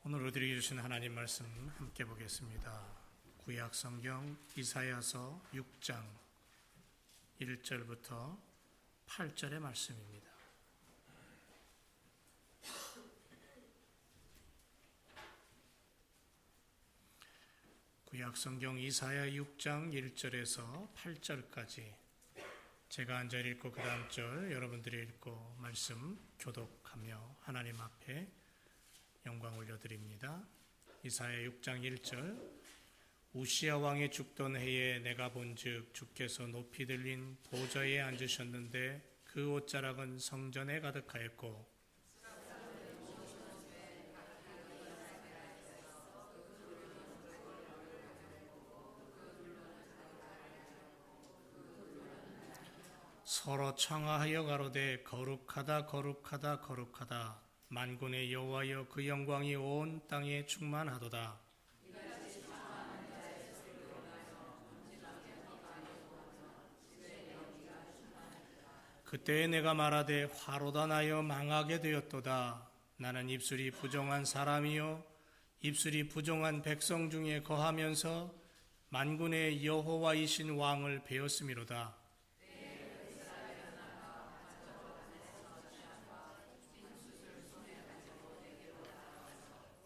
오늘 우리에게 주신 하나님 말씀 함께 보겠습니다. 구약 성경 이사야서 6장 1절부터 8절의 말씀입니다. 구약 성경 이사야 6장 1절에서 8절까지 제가 앉아 읽고 그 다음 절 여러분들이 읽고 말씀 교독하며 하나님 앞에 영광 올려드립니다. 이사야 6장 1절 우시야 왕이 죽던 해에 내가 본즉 주께서 높이 들린 보좌에 앉으셨는데 그 옷자락은 성전에 가득하였고 서로 청하하여 가로되 거룩하다 거룩하다 거룩하다 만군의 여호와여 그 영광이 온 땅에 충만하도다. 그때에 내가 말하되 화로다 나여 망하게 되었도다. 나는 입술이 부정한 사람이요 입술이 부정한 백성 중에 거하면서 만군의 여호와이신 왕을 배웠음이로다.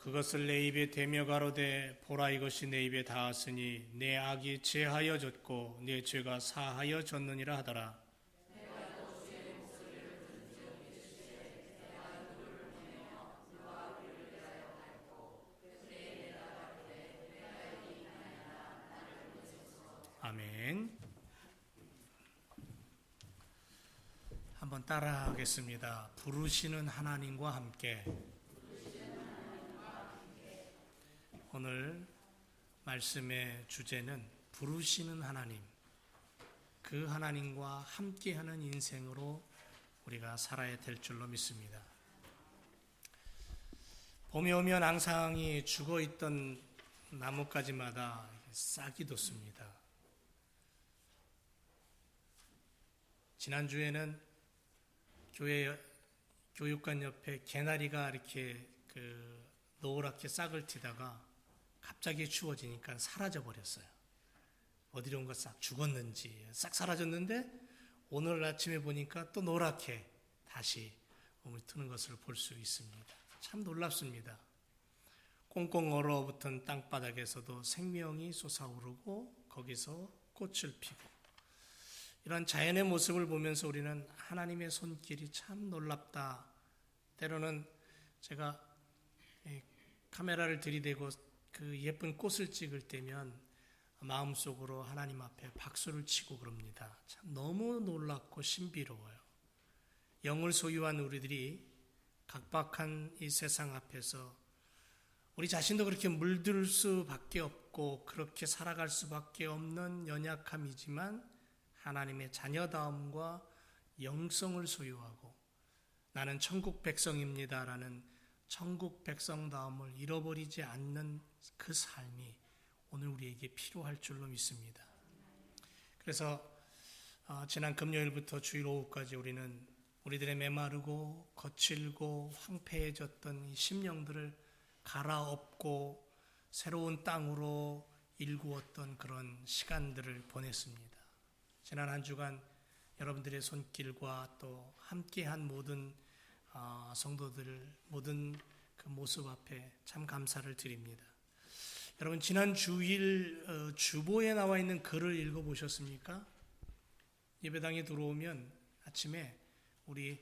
그것을 내 입에 대며 가로되 보라 이것이 내 입에 닿았으니 내 악이 제하여졌고 내 죄가 사하여졌느니라 하더라. 아멘. 한번 따라하겠습니다. 부르시는 하나님과 함께. 오늘 말씀의 주제는 부르시는 하나님, 그 하나님과 함께하는 인생으로 우리가 살아야 될 줄로 믿습니다. 봄이 오면 앙상이 죽어있던 나뭇가지마다 싹이 돋습니다. 지난주에는 교회 교육관 옆에 개나리가 이렇게 노랗게 싹을 틔다가 갑자기 추워지니까 사라져 버렸어요. 어디로 온 거 싹 죽었는지 싹 사라졌는데 오늘 아침에 보니까 또 노랗게 다시 몸을 트는 것을 볼 수 있습니다. 참 놀랍습니다. 꽁꽁 얼어붙은 땅바닥에서도 생명이 솟아오르고 거기서 꽃을 피고 이런 자연의 모습을 보면서 우리는 하나님의 손길이 참 놀랍다. 때로는 제가 카메라를 들이대고 그 예쁜 꽃을 찍을 때면 마음속으로 하나님 앞에 박수를 치고 그럽니다. 참 너무 놀랍고 신비로워요. 영을 소유한 우리들이 각박한 이 세상 앞에서 우리 자신도 그렇게 물들 수밖에 없고 그렇게 살아갈 수밖에 없는 연약함이지만 하나님의 자녀다움과 영성을 소유하고 나는 천국 백성입니다라는 천국 백성다움을 잃어버리지 않는 그 삶이 오늘 우리에게 필요할 줄로 믿습니다. 그래서 지난 금요일부터 주일 오후까지 우리는 우리들의 메마르고 거칠고 황폐해졌던 이 심령들을 갈아엎고 새로운 땅으로 일구었던 그런 시간들을 보냈습니다. 지난 한 주간 여러분들의 손길과 또 함께한 모든 성도들 모든 그 모습 앞에 참 감사를 드립니다. 여러분 지난 주일 주보에 나와 있는 글을 읽어보셨습니까? 예배당에 들어오면 아침에 우리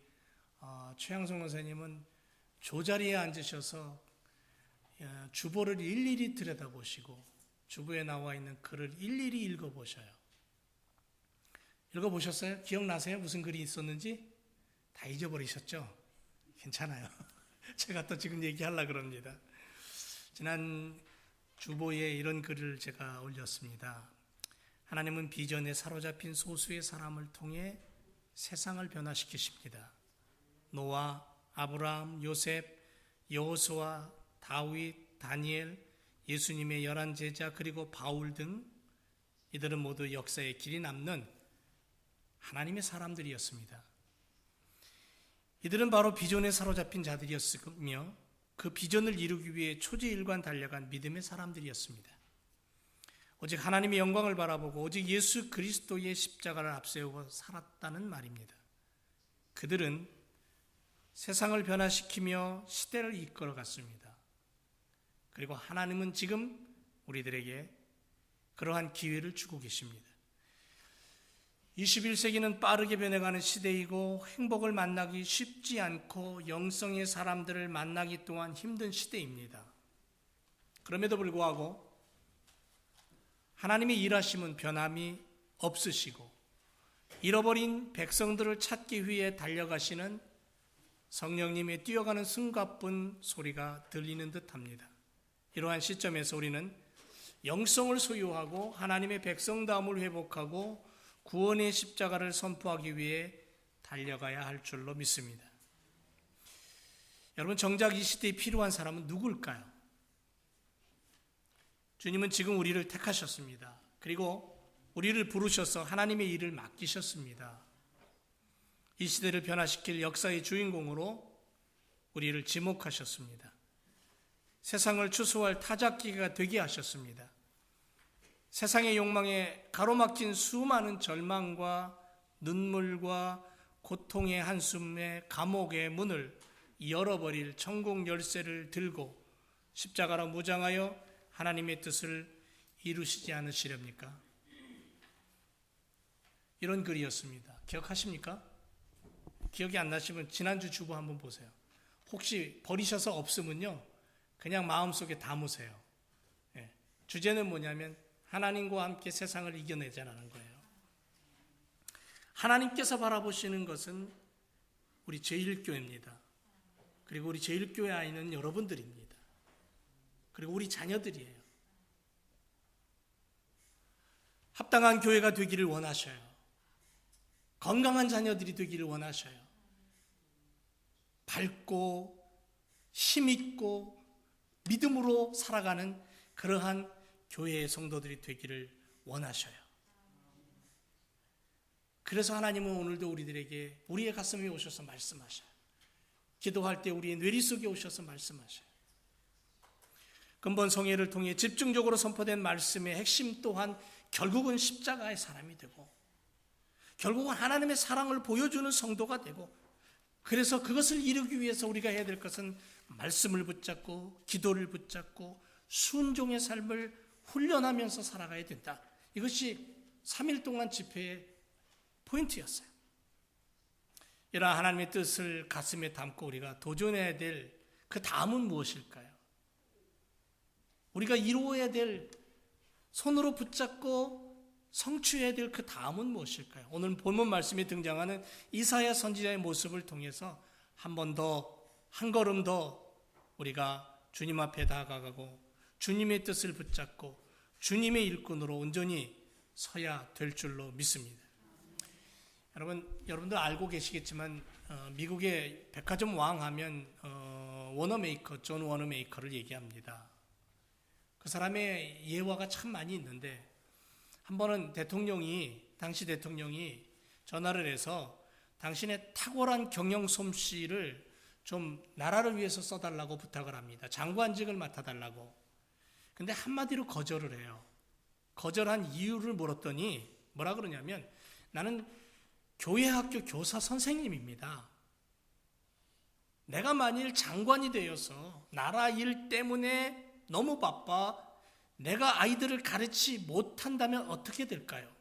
최양성 원사님은 조자리에 앉으셔서 주보를 일일이 들여다보시고 주보에 나와 있는 글을 일일이 읽어보셔요. 읽어보셨어요? 기억나세요? 무슨 글이 있었는지? 다 잊어버리셨죠? 괜찮아요. 제가 또 지금 얘기하려고 그럽니다. 지난 주보에 이런 글을 제가 올렸습니다. 하나님은 비전에 사로잡힌 소수의 사람을 통해 세상을 변화시키십니다. 노아, 아브라함, 요셉, 여호수아, 다윗, 다니엘, 예수님의 11 제자 그리고 바울 등 이들은 모두 역사에 길이 남는 하나님의 사람들이었습니다. 이들은 바로 비전에 사로잡힌 자들이었으며 그 비전을 이루기 위해 초지일관 달려간 믿음의 사람들이었습니다. 오직 하나님의 영광을 바라보고 오직 예수 그리스도의 십자가를 앞세우고 살았다는 말입니다. 그들은 세상을 변화시키며 시대를 이끌어갔습니다. 그리고 하나님은 지금 우리들에게 그러한 기회를 주고 계십니다. 21세기는 빠르게 변해가는 시대이고 행복을 만나기 쉽지 않고 영성의 사람들을 만나기 또한 힘든 시대입니다. 그럼에도 불구하고 하나님의 일하심은 변함이 없으시고 잃어버린 백성들을 찾기 위해 달려가시는 성령님의 뛰어가는 숨가쁜 소리가 들리는 듯합니다. 이러한 시점에서 우리는 영성을 소유하고 하나님의 백성다움을 회복하고 구원의 십자가를 선포하기 위해 달려가야 할 줄로 믿습니다. 여러분, 정작 이 시대에 필요한 사람은 누굴까요? 주님은 지금 우리를 택하셨습니다. 그리고 우리를 부르셔서 하나님의 일을 맡기셨습니다. 이 시대를 변화시킬 역사의 주인공으로 우리를 지목하셨습니다. 세상을 추수할 타작기가 되게 하셨습니다. 세상의 욕망에 가로막힌 수많은 절망과 눈물과 고통의 한숨의 감옥의 문을 열어버릴 천국 열쇠를 들고 십자가로 무장하여 하나님의 뜻을 이루시지 않으시렵니까? 이런 글이었습니다. 기억하십니까? 기억이 안 나시면 지난주 주보 한번 보세요. 혹시 버리셔서 없으면요, 그냥 마음속에 담으세요. 주제는 뭐냐면 하나님과 함께 세상을 이겨내자라는 거예요. 하나님께서 바라보시는 것은 우리 제1교회입니다. 그리고 우리 제1교회 아이는 여러분들입니다. 그리고 우리 자녀들이에요. 합당한 교회가 되기를 원하셔요. 건강한 자녀들이 되기를 원하셔요. 밝고 힘있고 믿음으로 살아가는 그러한 교회의 성도들이 되기를 원하셔요. 그래서 하나님은 오늘도 우리들에게 우리의 가슴에 오셔서 말씀하셔요. 기도할 때 우리의 뇌리 속에 오셔서 말씀하셔요. 근본 성회를 통해 집중적으로 선포된 말씀의 핵심 또한 결국은 십자가의 사람이 되고 결국은 하나님의 사랑을 보여주는 성도가 되고, 그래서 그것을 이루기 위해서 우리가 해야 될 것은 말씀을 붙잡고 기도를 붙잡고 순종의 삶을 훈련하면서 살아가야 된다. 이것이 3일 동안 집회의 포인트였어요. 이러한 하나님의 뜻을 가슴에 담고 우리가 도전해야 될 그 다음은 무엇일까요? 우리가 이루어야 될, 손으로 붙잡고 성취해야 될 그 다음은 무엇일까요? 오늘 본문 말씀에 등장하는 이사야 선지자의 모습을 통해서 한 번 더, 한 걸음 더 우리가 주님 앞에 다가가고 주님의 뜻을 붙잡고 주님의 일꾼으로 온전히 서야 될 줄로 믿습니다. 여러분들 알고 계시겠지만 미국의 백화점 왕 하면 워너메이커, 존 워너메이커를 얘기합니다. 그 사람의 예화가 참 많이 있는데, 한 번은 당시 대통령이 전화를 해서 당신의 탁월한 경영 솜씨를 좀 나라를 위해서 써달라고 부탁을 합니다. 장관직을 맡아달라고. 근데 한마디로 거절을 해요. 거절한 이유를 물었더니 뭐라 그러냐면, 나는 교회학교 교사 선생님입니다. 내가 만일 장관이 되어서 나라 일 때문에 너무 바빠 내가 아이들을 가르치지 못한다면 어떻게 될까요?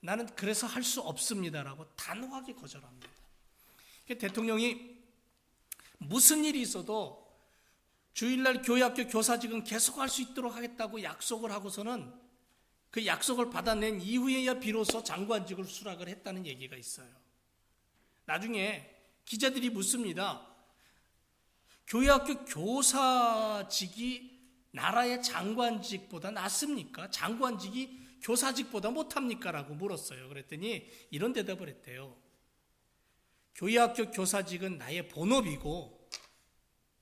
나는 그래서 할 수 없습니다라고 단호하게 거절합니다. 대통령이 무슨 일이 있어도 주일날 교회학교 교사직은 계속 할 수 있도록 하겠다고 약속을 하고서는 그 약속을 받아낸 이후에야 비로소 장관직을 수락을 했다는 얘기가 있어요. 나중에 기자들이 묻습니다. 교회학교 교사직이 나라의 장관직보다 낫습니까? 장관직이 교사직보다 못합니까? 라고 물었어요. 그랬더니 이런 대답을 했대요. 교회학교 교사직은 나의 본업이고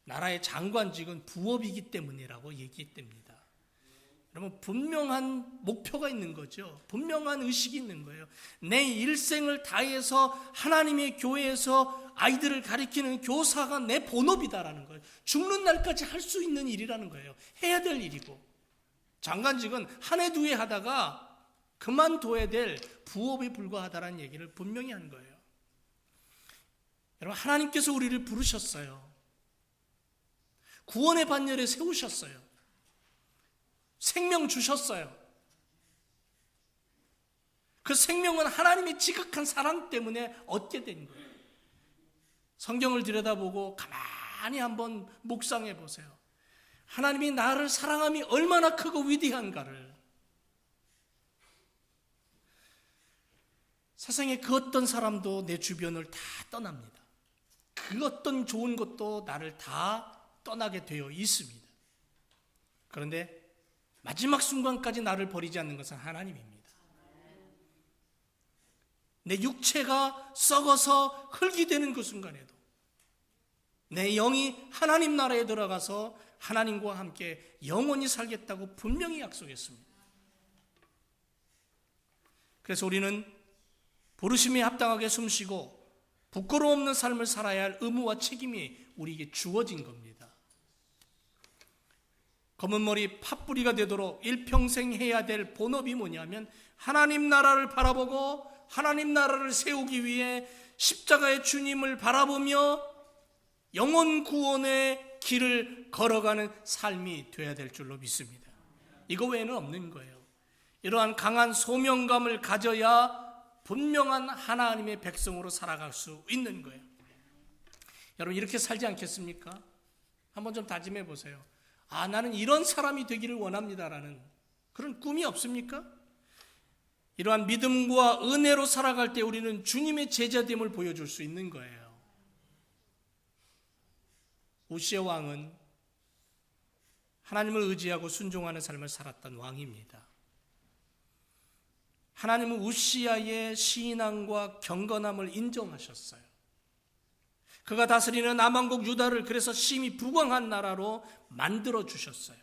나라의 장관직은 부업이기 때문이라고 얘기했답니다. 여러분, 분명한 목표가 있는 거죠. 분명한 의식이 있는 거예요. 내 일생을 다해서 하나님의 교회에서 아이들을 가리키는 교사가 내 본업이다라는 거예요. 죽는 날까지 할 수 있는 일이라는 거예요. 해야 될 일이고, 장관직은 한 해 두 해 하다가 그만둬야 될 부업에 불과하다라는 얘기를 분명히 하는 거예요. 여러분, 하나님께서 우리를 부르셨어요. 구원의 반열에 세우셨어요. 생명 주셨어요. 그 생명은 하나님의 지극한 사랑 때문에 얻게 된 거예요. 성경을 들여다보고 가만히 한번 묵상해 보세요. 하나님이 나를 사랑함이 얼마나 크고 위대한가를. 세상에 그 어떤 사람도 내 주변을 다 떠납니다. 그 어떤 좋은 것도 나를 다 떠나게 되어 있습니다. 그런데 마지막 순간까지 나를 버리지 않는 것은 하나님입니다. 내 육체가 썩어서 흙이 되는 그 순간에도 내 영이 하나님 나라에 들어가서 하나님과 함께 영원히 살겠다고 분명히 약속했습니다. 그래서 우리는 부르심에 합당하게 숨쉬고 부끄러움 없는 삶을 살아야 할 의무와 책임이 우리에게 주어진 겁니다. 검은 머리 팥뿌리가 되도록 일평생 해야 될 본업이 뭐냐면 하나님 나라를 바라보고 하나님 나라를 세우기 위해 십자가의 주님을 바라보며 영혼 구원의 길을 걸어가는 삶이 되어야 될 줄로 믿습니다. 이거 외에는 없는 거예요. 이러한 강한 소명감을 가져야 분명한 하나님의 백성으로 살아갈 수 있는 거예요. 여러분, 이렇게 살지 않겠습니까? 한번 좀 다짐해 보세요. 나는 이런 사람이 되기를 원합니다라는 그런 꿈이 없습니까? 이러한 믿음과 은혜로 살아갈 때 우리는 주님의 제자됨을 보여줄 수 있는 거예요. 우시아 왕은 하나님을 의지하고 순종하는 삶을 살았던 왕입니다. 하나님은 우시아의 신앙과 경건함을 인정하셨어요. 그가 다스리는 남왕국 유다를 그래서 심히 부강한 나라로 만들어 주셨어요.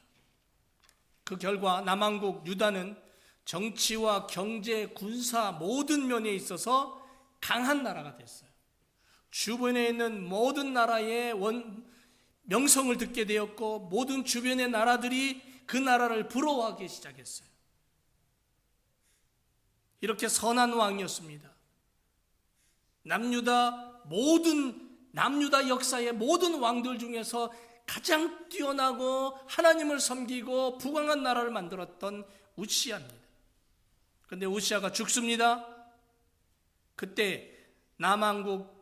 그 결과 남왕국 유다는 정치와 경제, 군사 모든 면에 있어서 강한 나라가 됐어요. 주변에 있는 모든 나라의 명성을 듣게 되었고 모든 주변의 나라들이 그 나라를 부러워하기 시작했어요. 이렇게 선한 왕이었습니다. 남유다 역사의 모든 왕들 중에서 가장 뛰어나고 하나님을 섬기고 부강한 나라를 만들었던 우시아입니다. 그런데 우시아가 죽습니다. 그때 남왕국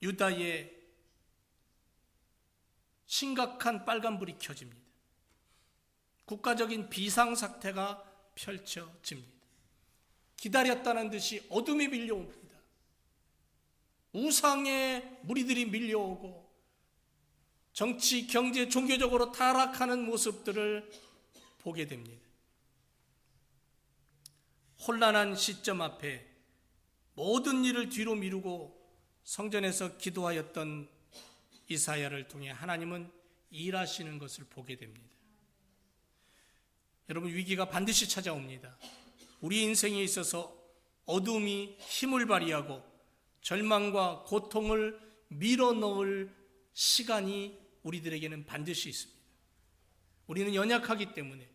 유다에 심각한 빨간불이 켜집니다. 국가적인 비상사태가 펼쳐집니다. 기다렸다는 듯이 어둠이 밀려옵니다. 우상의 무리들이 밀려오고 정치, 경제, 종교적으로 타락하는 모습들을 보게 됩니다. 혼란한 시점 앞에 모든 일을 뒤로 미루고 성전에서 기도하였던 이사야를 통해 하나님은 일하시는 것을 보게 됩니다. 여러분, 위기가 반드시 찾아옵니다. 우리 인생에 있어서 어둠이 힘을 발휘하고 절망과 고통을 밀어넣을 시간이 우리들에게는 반드시 있습니다. 우리는 연약하기 때문에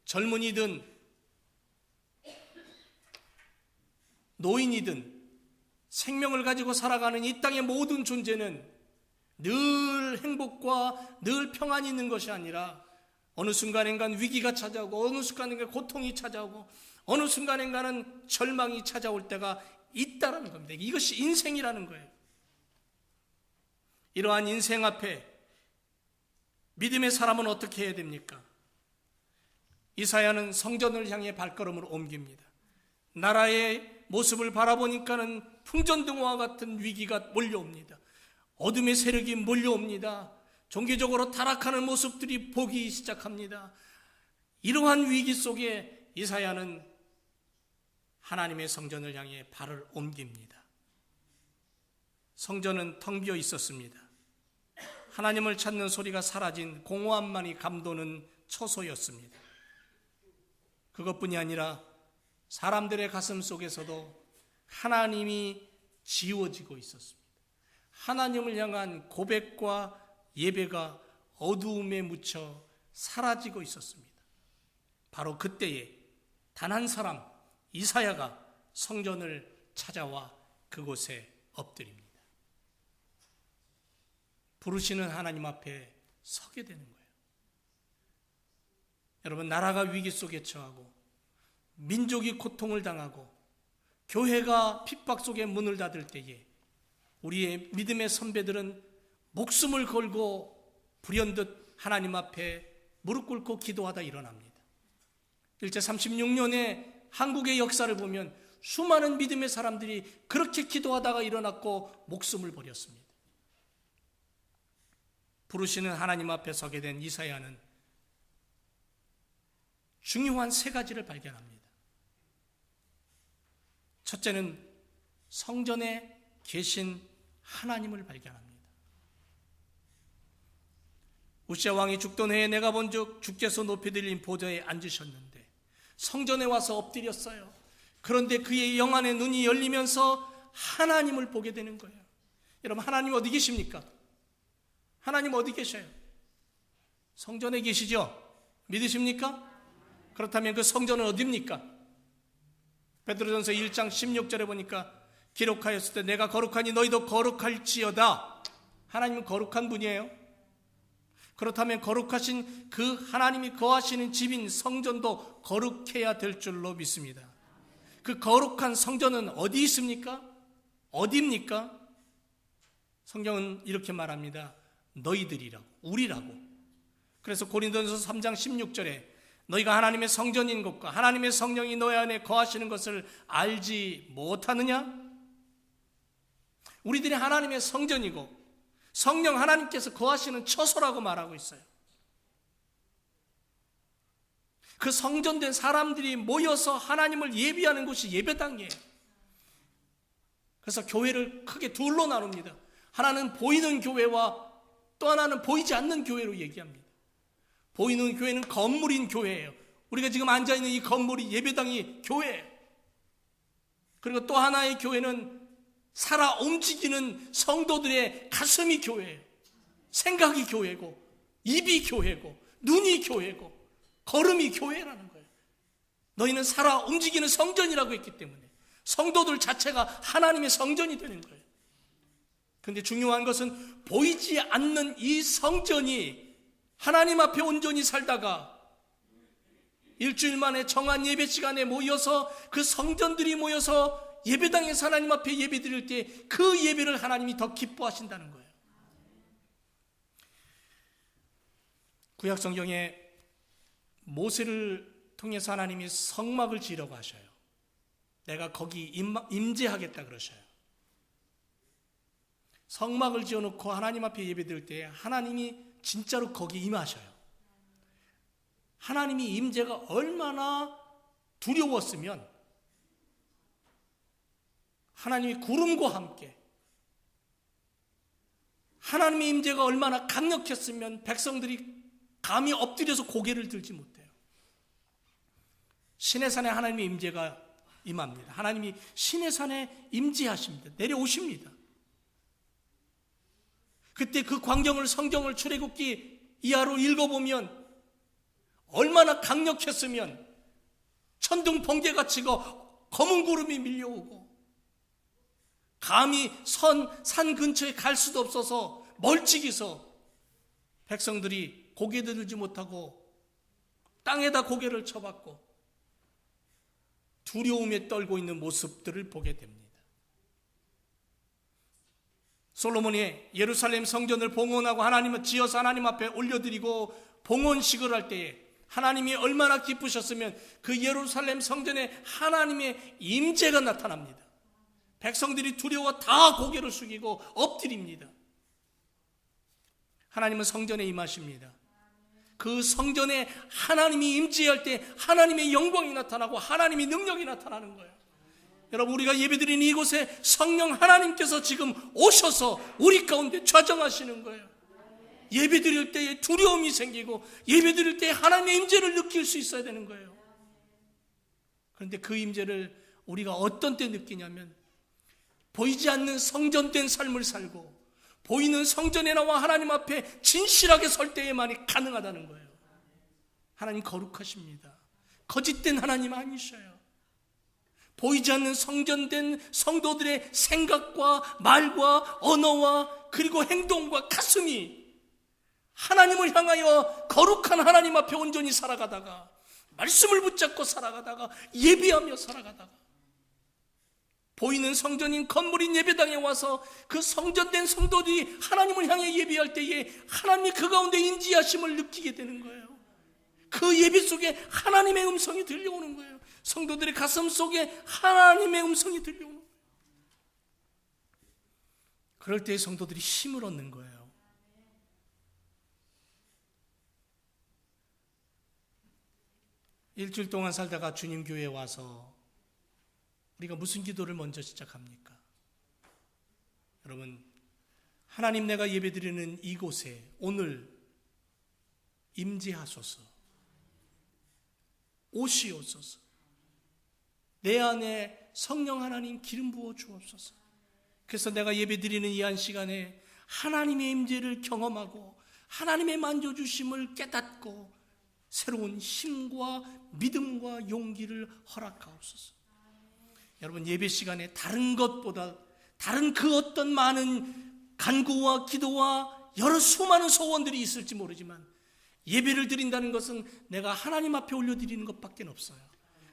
젊은이든 노인이든 생명을 가지고 살아가는 이 땅의 모든 존재는 늘 행복과 늘 평안이 있는 것이 아니라 어느 순간엔간 위기가 찾아오고 어느 순간엔간 고통이 찾아오고 어느 순간엔간은 절망이 찾아올 때가 있다는 겁니다. 이것이 인생이라는 거예요. 이러한 인생 앞에 믿음의 사람은 어떻게 해야 됩니까? 이사야는 성전을 향해 발걸음을 옮깁니다. 나라의 모습을 바라보니까는 풍전등화와 같은 위기가 몰려옵니다. 어둠의 세력이 몰려옵니다. 종교적으로 타락하는 모습들이 보기 시작합니다. 이러한 위기 속에 이사야는 하나님의 성전을 향해 발을 옮깁니다. 성전은 텅 비어 있었습니다. 하나님을 찾는 소리가 사라진 공허함만이 감도는 처소였습니다. 그것뿐이 아니라 사람들의 가슴 속에서도 하나님이 지워지고 있었습니다. 하나님을 향한 고백과 예배가 어두움에 묻혀 사라지고 있었습니다. 바로 그때에 단 한 사람 이사야가 성전을 찾아와 그곳에 엎드립니다. 부르시는 하나님 앞에 서게 되는 거예요. 여러분, 나라가 위기 속에 처하고 민족이 고통을 당하고 교회가 핍박 속에 문을 닫을 때에 우리의 믿음의 선배들은 목숨을 걸고 불현듯 하나님 앞에 무릎 꿇고 기도하다 일어납니다. 일제 36년의 한국의 역사를 보면 수많은 믿음의 사람들이 그렇게 기도하다가 일어났고 목숨을 버렸습니다. 부르시는 하나님 앞에 서게 된 이사야는 중요한 세 가지를 발견합니다. 첫째는 성전에 계신 하나님을 발견합니다. 우시아 왕이 죽던 해에 내가 본즉 주께서 높이 들린 보좌에 앉으셨는데 성전에 와서 엎드렸어요. 그런데 그의 영안의 눈이 열리면서 하나님을 보게 되는 거예요. 여러분, 하나님 어디 계십니까? 하나님 어디 계셔요? 성전에 계시죠? 믿으십니까? 그렇다면 그 성전은 어디입니까? 베드로전서 1장 16절에 보니까 기록하였을 때 내가 거룩하니 너희도 거룩할지어다. 하나님은 거룩한 분이에요. 그렇다면 거룩하신 그 하나님이 거하시는 집인 성전도 거룩해야 될 줄로 믿습니다. 그 거룩한 성전은 어디 있습니까? 어디입니까? 성경은 이렇게 말합니다. 너희들이라고, 우리라고. 그래서 고린도전서 3장 16절에 너희가 하나님의 성전인 것과 하나님의 성령이 너희 안에 거하시는 것을 알지 못하느냐? 우리들이 하나님의 성전이고 성령 하나님께서 거하시는 처소라고 말하고 있어요. 그 성전된 사람들이 모여서 하나님을 예비하는 곳이 예배당이에요. 그래서 교회를 크게 둘로 나눕니다. 하나는 보이는 교회와 또 하나는 보이지 않는 교회로 얘기합니다. 보이는 교회는 건물인 교회예요. 우리가 지금 앉아있는 이 건물이 예배당이 교회예요. 그리고 또 하나의 교회는 살아 움직이는 성도들의 가슴이 교회예요. 생각이 교회고 입이 교회고 눈이 교회고 걸음이 교회라는 거예요. 너희는 살아 움직이는 성전이라고 했기 때문에 성도들 자체가 하나님의 성전이 되는 거예요. 그런데 중요한 것은 보이지 않는 이 성전이 하나님 앞에 온전히 살다가 일주일 만에 정한 예배 시간에 모여서 그 성전들이 모여서 예배당에서 하나님 앞에 예배 드릴 때 그 예배를 하나님이 더 기뻐하신다는 거예요. 구약 성경에 모세를 통해서 하나님이 성막을 지으라고 하셔요. 내가 거기 임재하겠다 그러셔요. 성막을 지어놓고 하나님 앞에 예배 드릴 때 하나님이 진짜로 거기 임하셔요. 하나님이 임재가 얼마나 두려웠으면 하나님이 구름과 함께 하나님의 임재가 얼마나 강력했으면 백성들이 감히 엎드려서 고개를 들지 못해요. 시내산에 하나님의 임재가 임합니다. 하나님이 시내산에 임재하십니다. 내려오십니다. 그때 그 광경을 성경을 출애굽기 이하로 읽어보면 얼마나 강력했으면 천둥 번개가 치고 검은 구름이 밀려오고 감히 산 근처에 갈 수도 없어서 멀찍이서 백성들이 고개 들지 못하고 땅에다 고개를 쳐박고 두려움에 떨고 있는 모습들을 보게 됩니다. 솔로몬이 예루살렘 성전을 봉헌하고 하나님을 지어서 하나님 앞에 올려드리고 봉헌식을 할 때에 하나님이 얼마나 기쁘셨으면 그 예루살렘 성전에 하나님의 임재가 나타납니다. 백성들이 두려워 다 고개를 숙이고 엎드립니다. 하나님은 성전에 임하십니다. 그 성전에 하나님이 임재할 때 하나님의 영광이 나타나고 하나님의 능력이 나타나는 거예요. 여러분, 우리가 예배드리는 이곳에 성령 하나님께서 지금 오셔서 우리 가운데 좌정하시는 거예요. 예배드릴 때에 두려움이 생기고 예배드릴 때에 하나님의 임재를 느낄 수 있어야 되는 거예요. 그런데 그 임재를 우리가 어떤 때 느끼냐면 보이지 않는 성전된 삶을 살고 보이는 성전에 나와 하나님 앞에 진실하게 설 때에만이 가능하다는 거예요. 하나님 거룩하십니다. 거짓된 하나님 아니셔요. 보이지 않는 성전된 성도들의 생각과 말과 언어와 그리고 행동과 가슴이 하나님을 향하여 거룩한 하나님 앞에 온전히 살아가다가 말씀을 붙잡고 살아가다가 예배하며 살아가다가 보이는 성전인 건물인 예배당에 와서 그 성전된 성도들이 하나님을 향해 예배할 때에 하나님이 그 가운데 인지하심을 느끼게 되는 거예요. 그 예배 속에 하나님의 음성이 들려오는 거예요. 성도들의 가슴 속에 하나님의 음성이 들려오는 거예요. 그럴 때 성도들이 힘을 얻는 거예요. 일주일 동안 살다가 주님 교회에 와서 우리가 무슨 기도를 먼저 시작합니까? 여러분, 하나님 내가 예배드리는 이곳에 오늘 임재하소서, 오시옵소서, 내 안에 성령 하나님 기름 부어 주옵소서. 그래서 내가 예배드리는 이 한 시간에 하나님의 임재를 경험하고 하나님의 만져주심을 깨닫고 새로운 힘과 믿음과 용기를 허락하옵소서. 여러분, 예배 시간에 다른 것보다 다른 그 어떤 많은 간구와 기도와 여러 수많은 소원들이 있을지 모르지만 예배를 드린다는 것은 내가 하나님 앞에 올려드리는 것밖에 없어요.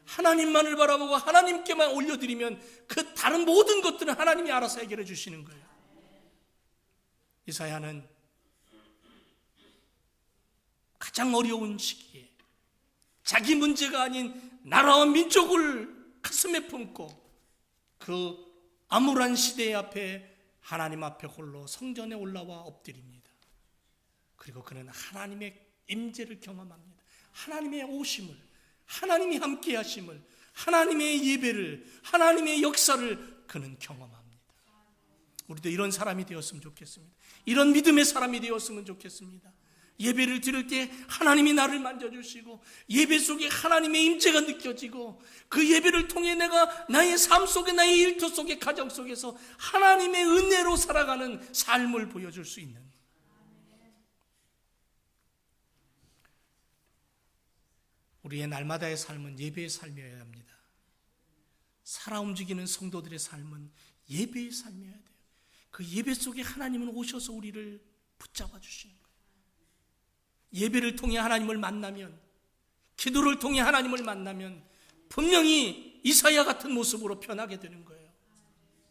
하나님만을 바라보고 하나님께만 올려드리면 그 다른 모든 것들은 하나님이 알아서 해결해 주시는 거예요. 이사야는 가장 어려운 시기에 자기 문제가 아닌 나라와 민족을 가슴에 품고 그 암울한 시대 앞에 하나님 앞에 홀로 성전에 올라와 엎드립니다. 그리고 그는 하나님의 임재를 경험합니다. 하나님의 오심을, 하나님이 함께 하심을, 하나님의 예배를, 하나님의 역사를 그는 경험합니다. 우리도 이런 사람이 되었으면 좋겠습니다. 이런 믿음의 사람이 되었으면 좋겠습니다. 예배를 드릴 때 하나님이 나를 만져주시고 예배 속에 하나님의 임재가 느껴지고 그 예배를 통해 내가 나의 삶 속에, 나의 일터 속에, 가정 속에서 하나님의 은혜로 살아가는 삶을 보여줄 수 있는, 우리의 날마다의 삶은 예배의 삶이어야 합니다. 살아 움직이는 성도들의 삶은 예배의 삶이어야 돼요. 그 예배 속에 하나님은 오셔서 우리를 붙잡아 주시는 거예요. 예배를 통해 하나님을 만나면, 기도를 통해 하나님을 만나면 분명히 이사야 같은 모습으로 변하게 되는 거예요.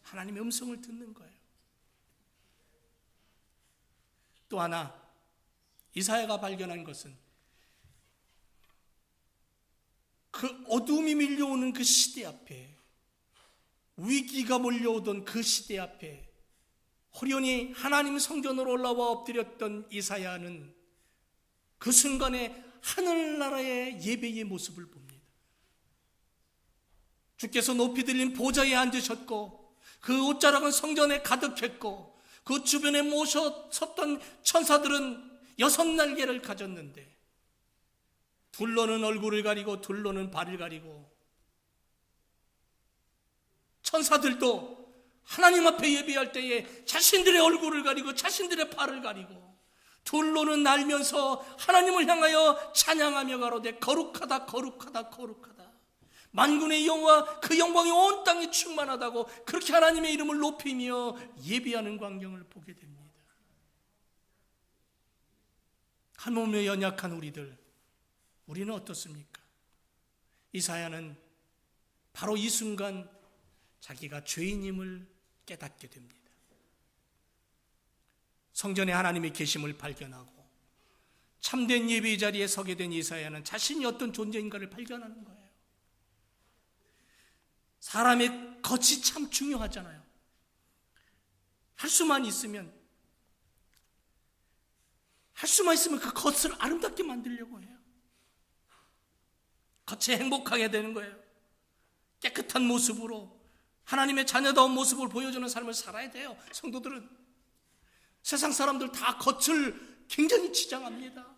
하나님의 음성을 듣는 거예요. 또 하나, 이사야가 발견한 것은 그 어둠이 밀려오는 그 시대 앞에, 위기가 몰려오던 그 시대 앞에 호련히 하나님 성전으로 올라와 엎드렸던 이사야는 그 순간에 하늘나라의 예배의 모습을 봅니다. 주께서 높이 들린 보좌에 앉으셨고 그 옷자락은 성전에 가득했고 그 주변에 모셔 섰던 천사들은 6날개를 가졌는데 둘로는 얼굴을 가리고 둘로는 발을 가리고, 천사들도 하나님 앞에 예배할 때에 자신들의 얼굴을 가리고 자신들의 발을 가리고 둘로는 날면서 하나님을 향하여 찬양하며 가로되 거룩하다 거룩하다 거룩하다, 만군의 여호와 그 영광이 온 땅에 충만하다고 그렇게 하나님의 이름을 높이며 예배하는 광경을 보게 됩니다. 한 몸에 연약한 우리는 어떻습니까? 이사야는 바로 이 순간 자기가 죄인임을 깨닫게 됩니다. 성전에 하나님의 계심을 발견하고 참된 예배의 자리에 서게 된 이사야는 자신이 어떤 존재인가를 발견하는 거예요. 사람의 겉이 참 중요하잖아요. 할 수만 있으면 그 겉을 아름답게 만들려고 해요. 겉에 행복하게 되는 거예요. 깨끗한 모습으로 하나님의 자녀다운 모습을 보여주는 삶을 살아야 돼요. 성도들은 세상 사람들 다 겉을 굉장히 치장합니다.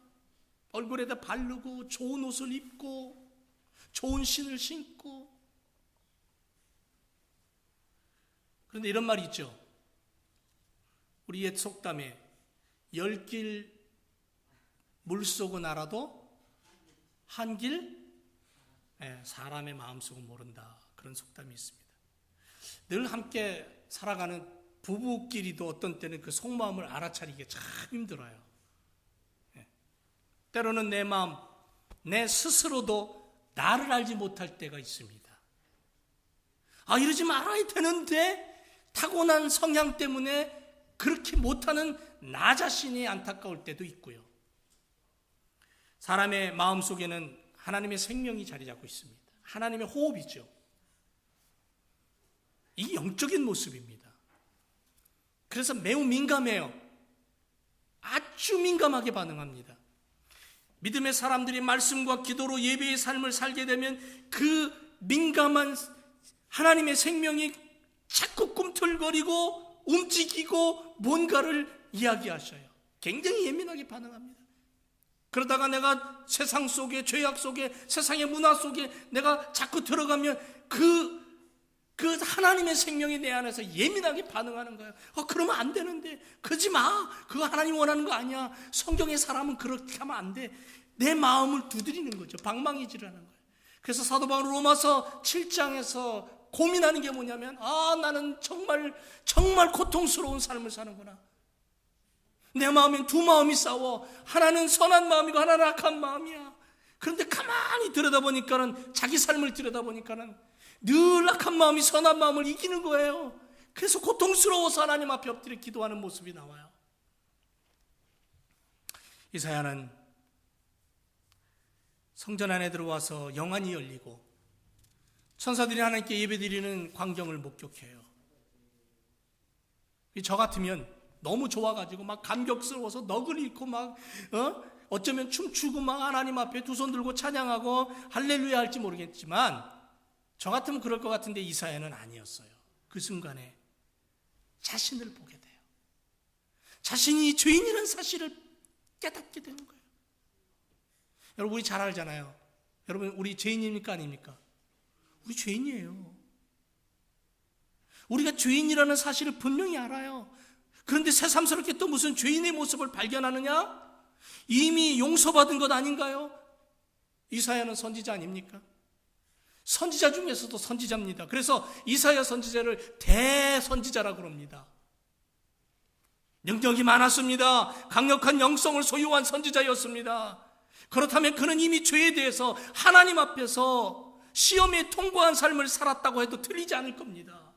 얼굴에다 바르고 좋은 옷을 입고 좋은 신을 신고. 그런데 이런 말이 있죠. 우리 옛 속담에 10길 물속은 알아도 한 길 사람의 마음속은 모른다. 그런 속담이 있습니다. 늘 함께 살아가는 부부끼리도 어떤 때는 그 속마음을 알아차리기가 참 힘들어요. 때로는 내 마음, 내 스스로도 나를 알지 못할 때가 있습니다. 이러지 말아야 되는데 타고난 성향 때문에 그렇게 못하는 나 자신이 안타까울 때도 있고요. 사람의 마음속에는 하나님의 생명이 자리 잡고 있습니다. 하나님의 호흡이죠. 이 영적인 모습입니다. 그래서 매우 민감해요. 아주 민감하게 반응합니다. 믿음의 사람들이 말씀과 기도로 예배의 삶을 살게 되면 그 민감한 하나님의 생명이 자꾸 꿈틀거리고 움직이고 뭔가를 이야기하셔요. 굉장히 예민하게 반응합니다. 그러다가 내가 세상 속에, 죄악 속에, 세상의 문화 속에 내가 자꾸 들어가면 그 하나님의 생명이 내 안에서 예민하게 반응하는 거예요. 그러면 안 되는데. 그러지 마. 그거 하나님 원하는 거 아니야. 성경의 사람은 그렇게 하면 안 돼. 내 마음을 두드리는 거죠. 방망이질하는 거예요. 그래서 사도 바울 로마서 7장에서 고민하는 게 뭐냐면 나는 정말 고통스러운 삶을 사는구나. 내 마음엔 두 마음이 싸워. 하나는 선한 마음이고 하나는 악한 마음이야. 그런데 가만히 들여다보니까는, 자기 삶을 들여다보니까는 늘 악한 마음이 선한 마음을 이기는 거예요. 그래서 고통스러워서 하나님 앞에 엎드려 기도하는 모습이 나와요. 이사야는 성전 안에 들어와서 영안이 열리고 천사들이 하나님께 예배드리는 광경을 목격해요. 저 같으면 너무 좋아가지고 막 감격스러워서 넋을 잃고 막 어쩌면 춤추고 막 하나님 앞에 두 손 들고 찬양하고 할렐루야 할지 모르겠지만, 저 같으면 그럴 것 같은데 이사야는 아니었어요. 그 순간에 자신을 보게 돼요. 자신이 죄인이라는 사실을 깨닫게 되는 거예요. 여러분, 우리 잘 알잖아요. 여러분, 우리 죄인입니까 아닙니까? 우리 죄인이에요. 우리가 죄인이라는 사실을 분명히 알아요. 그런데 새삼스럽게 또 무슨 죄인의 모습을 발견하느냐? 이미 용서받은 것 아닌가요? 이사야는 선지자 아닙니까? 선지자 중에서도 선지자입니다. 그래서 이사야 선지자를 대선지자라고 그럽니다. 능력이 많았습니다. 강력한 영성을 소유한 선지자였습니다. 그렇다면 그는 이미 죄에 대해서 하나님 앞에서 시험에 통과한 삶을 살았다고 해도 틀리지 않을 겁니다.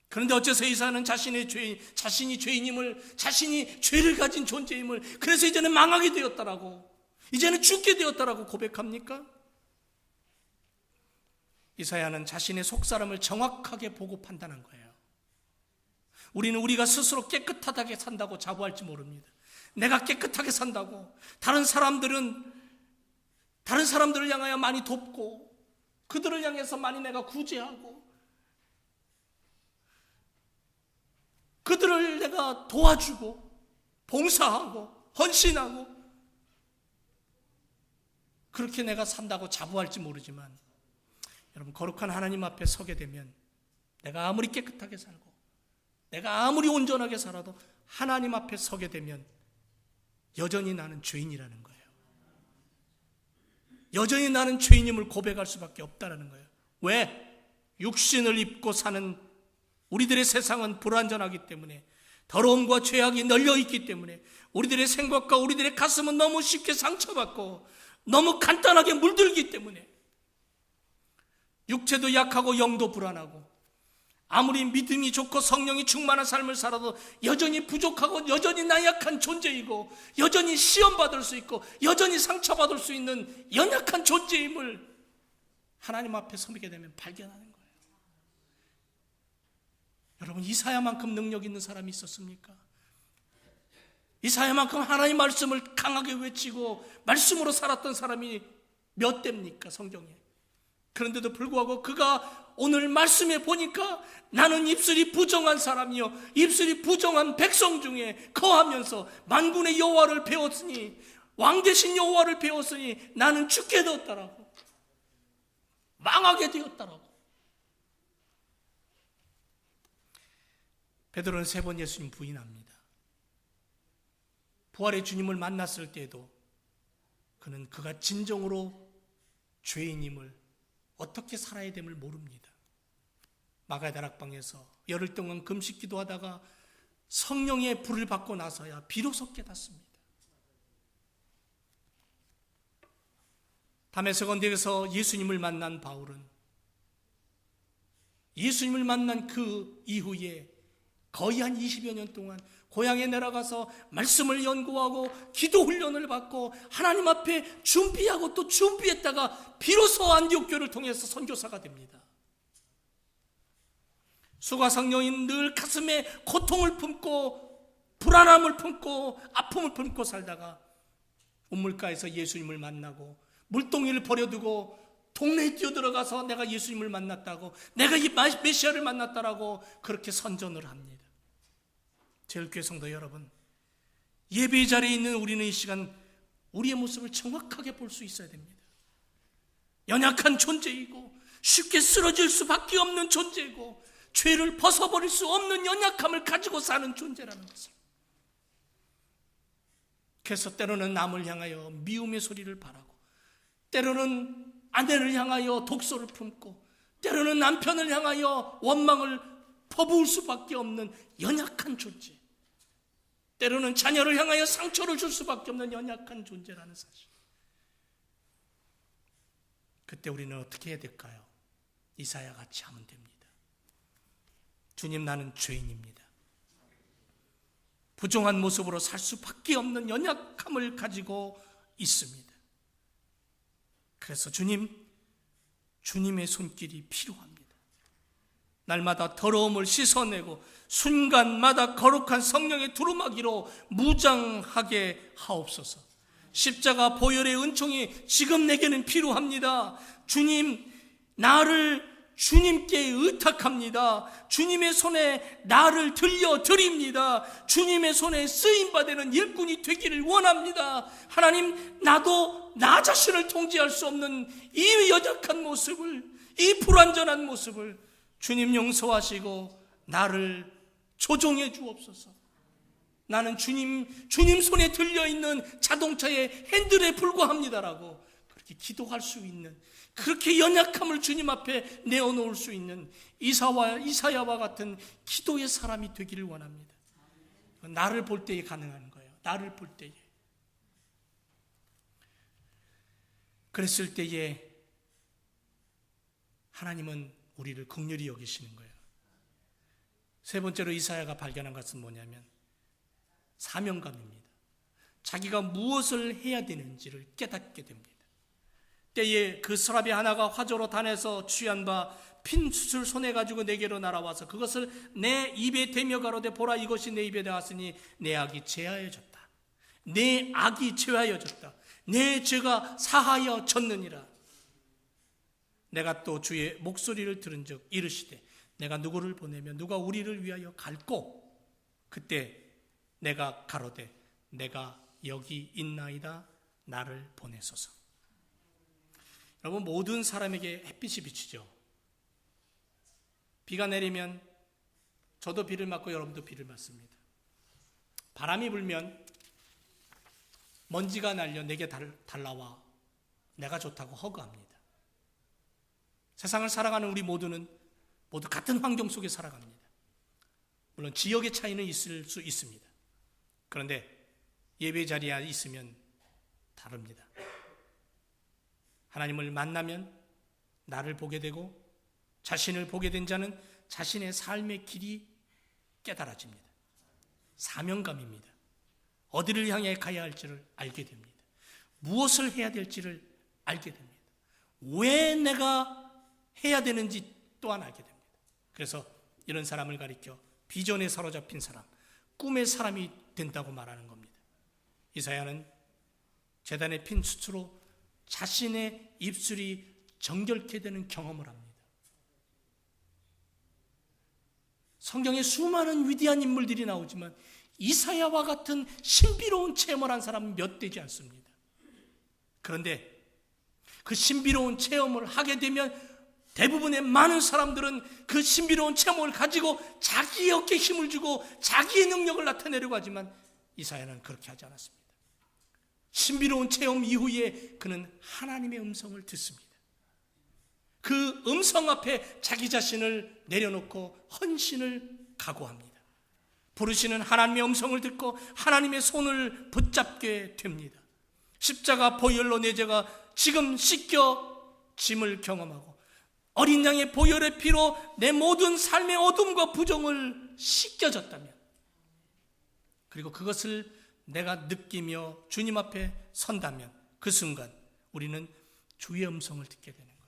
그런데 어째서 이사야는 자신이 죄인임을, 자신이 죄를 가진 존재임을, 그래서 이제는 망하게 되었다라고, 이제는 죽게 되었다라고 고백합니까? 이사야는 자신의 속사람을 정확하게 보고 판단한 거예요. 우리는 우리가 스스로 깨끗하게 산다고 자부할지 모릅니다. 내가 깨끗하게 산다고. 다른 사람들을 향하여 많이 돕고, 그들을 향해서 많이 내가 구제하고, 그들을 내가 도와주고 봉사하고 헌신하고, 그렇게 내가 산다고 자부할지 모르지만, 여러분, 거룩한 하나님 앞에 서게 되면 내가 아무리 깨끗하게 살고 내가 아무리 온전하게 살아도 하나님 앞에 서게 되면 여전히 나는 죄인이라는 거예요. 여전히 나는 죄인임을 고백할 수밖에 없다는 거예요. 왜? 육신을 입고 사는 우리들의 세상은 불완전하기 때문에, 더러움과 죄악이 널려있기 때문에, 우리들의 생각과 우리들의 가슴은 너무 쉽게 상처받고 너무 간단하게 물들기 때문에 육체도 약하고 영도 불안하고, 아무리 믿음이 좋고 성령이 충만한 삶을 살아도 여전히 부족하고 여전히 나약한 존재이고, 여전히 시험받을 수 있고 여전히 상처받을 수 있는 연약한 존재임을 하나님 앞에 서게 되면 발견하는 거예요. 여러분, 이사야만큼 능력 있는 사람이 있었습니까? 이사야만큼 하나님 말씀을 강하게 외치고 말씀으로 살았던 사람이 몇 대입니까, 성경에? 그런데도 불구하고 그가 오늘 말씀에 보니까 나는 입술이 부정한 사람이요 입술이 부정한 백성 중에 거하면서 만군의 여호와를 배웠으니 왕 대신 여호와를 배웠으니 나는 죽게 되었다라고, 망하게 되었다라고. 베드로는 3번 예수님 부인합니다. 부활의 주님을 만났을 때에도 그는 그가 진정으로 죄인임을, 어떻게 살아야 됨을 모릅니다. 마가다락방에서 열흘 동안 금식 기도하다가 성령의 불을 받고 나서야 비로소 깨닫습니다. 다메섹 언덕에서 예수님을 만난 바울은 예수님을 만난 그 이후에 거의 한 20여 년 동안 고향에 내려가서 말씀을 연구하고 기도 훈련을 받고 하나님 앞에 준비하고 또 준비했다가 비로소 안디옥교를 통해서 선교사가 됩니다. 수가성령인 늘 가슴에 고통을 품고 불안함을 품고 아픔을 품고 살다가 우물가에서 예수님을 만나고 물동이를 버려두고 동네에 뛰어들어가서 내가 예수님을 만났다고, 내가 이 메시아를 만났다라고 그렇게 선전을 합니다. 제일교회 성도 여러분, 예배 자리에 있는 우리는 이 시간 우리의 모습을 정확하게 볼 수 있어야 됩니다. 연약한 존재이고 쉽게 쓰러질 수밖에 없는 존재이고 죄를 벗어버릴 수 없는 연약함을 가지고 사는 존재라는 것을. 그래서 때로는 남을 향하여 미움의 소리를 바라고, 때로는 아내를 향하여 독소를 품고, 때로는 남편을 향하여 원망을 퍼부을 수밖에 없는 연약한 존재, 때로는 자녀를 향하여 상처를 줄 수밖에 없는 연약한 존재라는 사실. 그때 우리는 어떻게 해야 될까요? 이사야 같이 하면 됩니다. 주님, 나는 죄인입니다. 부정한 모습으로 살 수밖에 없는 연약함을 가지고 있습니다. 그래서 주님의 손길이 필요합니다. 날마다 더러움을 씻어내고 순간마다 거룩한 성령의 두루마기로 무장하게 하옵소서. 십자가 보혈의 은총이 지금 내게는 필요합니다. 주님, 나를 주님께 의탁합니다. 주님의 손에 나를 들려드립니다. 주님의 손에 쓰임받는 일꾼이 되기를 원합니다. 하나님, 나도 나 자신을 통제할 수 없는 이 연약한 모습을, 이 불완전한 모습을 주님 용서하시고 나를 조종해 주옵소서. 나는 주님 손에 들려있는 자동차의 핸들에 불과합니다라고 그렇게 기도할 수 있는, 그렇게 연약함을 주님 앞에 내어놓을 수 있는 이사야와 같은 기도의 사람이 되기를 원합니다. 나를 볼 때에 가능한 거예요. 나를 볼 때에. 그랬을 때에 하나님은 우리를 긍휼히 여기시는 거예요. 세 번째로 이사야가 발견한 것은 뭐냐면 사명감입니다. 자기가 무엇을 해야 되는지를 깨닫게 됩니다. 때에 그 서랍이 하나가 화조로 단해서 취한 바 핀 숯을 손에 가지고 내게로 날아와서 그것을 내 입에 대며 가로되 보라, 이것이 내 입에 닿았으니 내 악이 제하여졌다. 내 악이 제하여졌다. 내 죄가 사하여졌느니라. 내가 또 주의 목소리를 들은 적 이르시되 내가 누구를 보내며 누가 우리를 위하여 갈꼬. 그때 내가 가로되 내가 여기 있나이다. 나를 보내소서. 여러분, 모든 사람에게 햇빛이 비치죠. 비가 내리면 저도 비를 맞고 여러분도 비를 맞습니다. 바람이 불면 먼지가 날려 내게 달라와 내가 좋다고 허그합니다. 세상을 살아가는 우리 모두 같은 환경 속에 살아갑니다. 물론 지역의 차이는 있을 수 있습니다. 그런데 예배 자리에 있으면 다릅니다. 하나님을 만나면 나를 보게 되고 자신을 보게 된 자는 자신의 삶의 길이 깨달아집니다. 사명감입니다. 어디를 향해 가야 할지를 알게 됩니다. 무엇을 해야 될지를 알게 됩니다. 왜 내가 해야 되는지 또한 알게 됩니다. 그래서 이런 사람을 가리켜 비전에 사로잡힌 사람, 꿈의 사람이 된다고 말하는 겁니다. 이사야는 제단의 핀 숯으로 자신의 입술이 정결케 되는 경험을 합니다. 성경에 수많은 위대한 인물들이 나오지만 이사야와 같은 신비로운 체험을 한 사람은 몇 되지 않습니다. 그런데 그 신비로운 체험을 하게 되면 대부분의 많은 사람들은 그 신비로운 체험을 가지고 자기의 어깨에 힘을 주고 자기의 능력을 나타내려고 하지만 이사야는 그렇게 하지 않았습니다. 신비로운 체험 이후에 그는 하나님의 음성을 듣습니다. 그 음성 앞에 자기 자신을 내려놓고 헌신을 각오합니다. 부르시는 하나님의 음성을 듣고 하나님의 손을 붙잡게 됩니다. 십자가 보혈로 내 죄가 지금 씻겨 짐을 경험하고 어린 양의 보혈의 피로 내 모든 삶의 어둠과 부정을 씻겨졌다면, 그리고 그것을 내가 느끼며 주님 앞에 선다면 그 순간 우리는 주의 음성을 듣게 되는 거예요.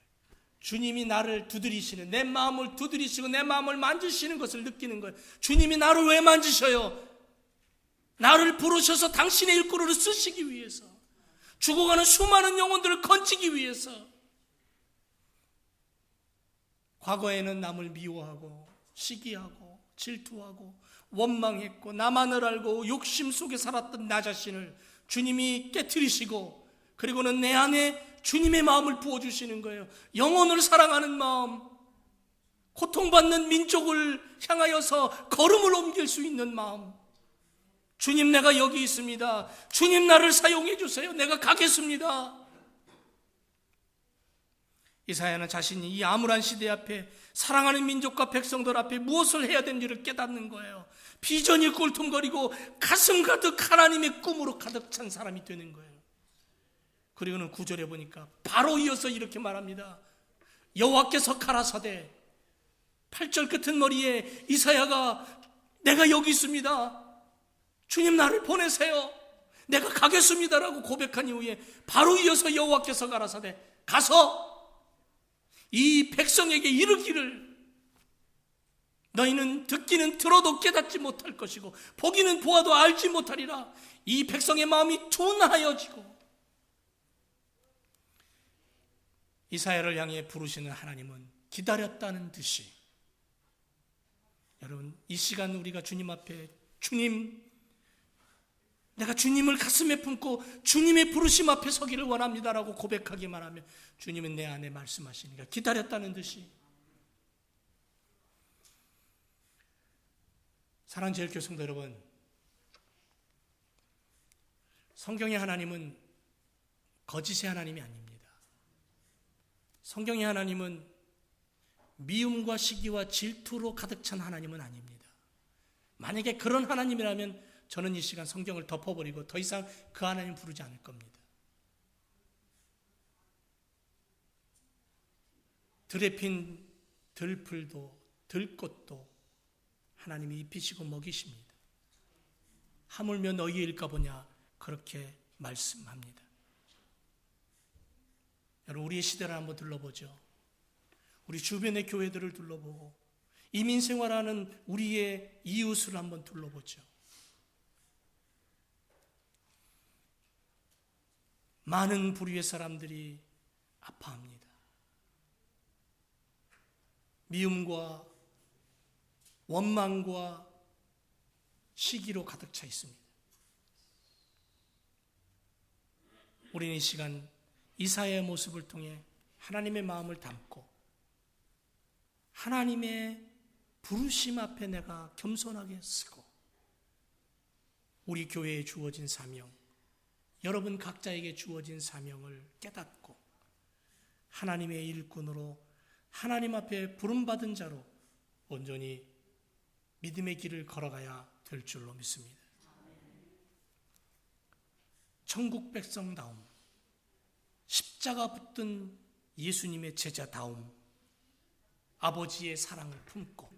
주님이 나를 두드리시는, 내 마음을 두드리시고 내 마음을 만지시는 것을 느끼는 거예요. 주님이 나를 왜 만지셔요? 나를 부르셔서 당신의 일꾼으로 쓰시기 위해서, 죽어가는 수많은 영혼들을 건지기 위해서. 과거에는 남을 미워하고 시기하고 질투하고 원망했고 나만을 알고 욕심 속에 살았던 나 자신을 주님이 깨트리시고, 그리고는 내 안에 주님의 마음을 부어주시는 거예요. 영혼을 사랑하는 마음, 고통받는 민족을 향하여서 걸음을 옮길 수 있는 마음. 주님, 내가 여기 있습니다. 주님, 나를 사용해 주세요. 내가 가겠습니다. 이사야는 자신이 이 암울한 시대 앞에 사랑하는 민족과 백성들 앞에 무엇을 해야 되는지를 깨닫는 거예요. 비전이 꿀통거리고 가슴 가득 하나님의 꿈으로 가득 찬 사람이 되는 거예요. 그리고는 9절에 보니까 바로 이어서 이렇게 말합니다. 여호와께서 가라사대, 8절 끝은 머리에 이사야가 내가 여기 있습니다. 주님, 나를 보내세요. 내가 가겠습니다라고 고백한 이후에 바로 이어서 여호와께서 가라사대, 가서 이 백성에게 이르기를, 너희는 듣기는 들어도 깨닫지 못할 것이고 보기는 보아도 알지 못하리라. 이 백성의 마음이 둔하여지고. 이사야를 향해 부르시는 하나님은 기다렸다는 듯이, 여러분, 이 시간 우리가 주님 앞에, 주님, 내가 주님을 가슴에 품고 주님의 부르심 앞에 서기를 원합니다라고 고백하기만 하면 주님은 내 안에 말씀하시니까 기다렸다는 듯이. 사랑하는 제일교회 성도 여러분, 성경의 하나님은 거짓의 하나님이 아닙니다. 성경의 하나님은 미움과 시기와 질투로 가득 찬 하나님은 아닙니다. 만약에 그런 하나님이라면 저는 이 시간 성경을 덮어버리고 더 이상 그 하나님 부르지 않을 겁니다. 들에 핀 들풀도 들꽃도 하나님이 입히시고 먹이십니다. 하물며 너희의 일까 보냐, 그렇게 말씀합니다. 여러분, 우리의 시대를 한번 둘러보죠. 우리 주변의 교회들을 둘러보고 이민생활하는 우리의 이웃을 한번 둘러보죠. 많은 부류의 사람들이 아파합니다. 미움과 원망과 시기로 가득 차 있습니다. 우리는 이 시간 이사야의 모습을 통해 하나님의 마음을 담고 하나님의 부르심 앞에 내가 겸손하게 쓰고 우리 교회에 주어진 사명, 여러분 각자에게 주어진 사명을 깨닫고 하나님의 일꾼으로 하나님 앞에 부름받은 자로 온전히 믿음의 길을 걸어가야 될 줄로 믿습니다. 천국 백성다움, 십자가 붙든 예수님의 제자다움, 아버지의 사랑을 품고